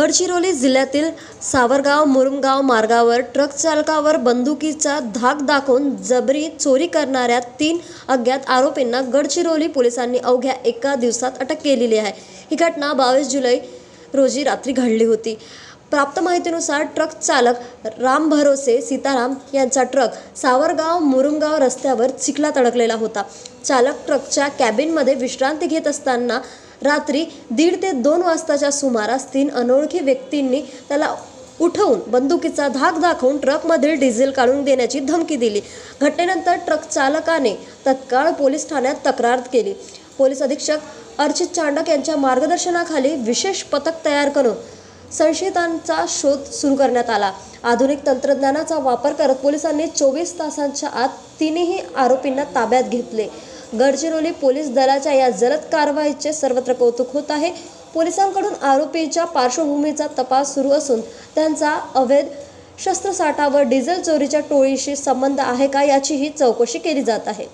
गडचिरोली जिल्ह्यातील सावरगाव मुरुमगाव मार्गावर ट्रक चालकावर बंदुकीचा धाक दाखवून जबरी चोरी करणाऱ्या 3 अज्ञात आरोपींना गडचिरोली पोलिसांनी अवघ्या एका दिवसात अटक केलेली आहे। ही घटना 22 जुलै रोजी रात्री घडली होती। प्राप्त माहितीनुसार ट्रक चालक राम भरोसे सीताराम यांचा ट्रक सावरगाव मुरुमगाव रस्त्यावर चिखलात अडकलेला होता। चालक ट्रकच्या कॅबिनमध्ये विश्रांती घेत असताना रात्री 1:30 ते 2 वाजताच्या सुमारास 3 अनोळखी व्यक्तींनी त्याला उठवून बंदुकीचा धाक दाखवून ट्रकमधील डिझेल काढून देण्याची धमकी दिली। घटनेनंतर ट्रक चालकाने तत्काळ पोलीस ठाण्यात तक्रार केली। पोलीस अधीक्षक अर्चित चांडक यांच्या मार्गदर्शनाखाली विशेष पथक तयार करून संशयितांचा शोध सुरू करण्यात आला। आधुनिक तंत्रज्ञानाचा वापर करत पोलिसांनी 24 तासांच्या आत 3ही आरोपींना ताब्यात घेतले। गडचिरोली पोलीस दलाच्या या जलद कारवाईचे सर्वत्र कौतुक होत आहे। पोलिसांकडून आरोपींच्या पार्श्वभूमीचा तपास सुरू असून त्यांचा अवैध शस्त्रसाठा व डिझेल चोरीच्या टोळीशी संबंध आहे का याचीही चौकशी केली जात आहे।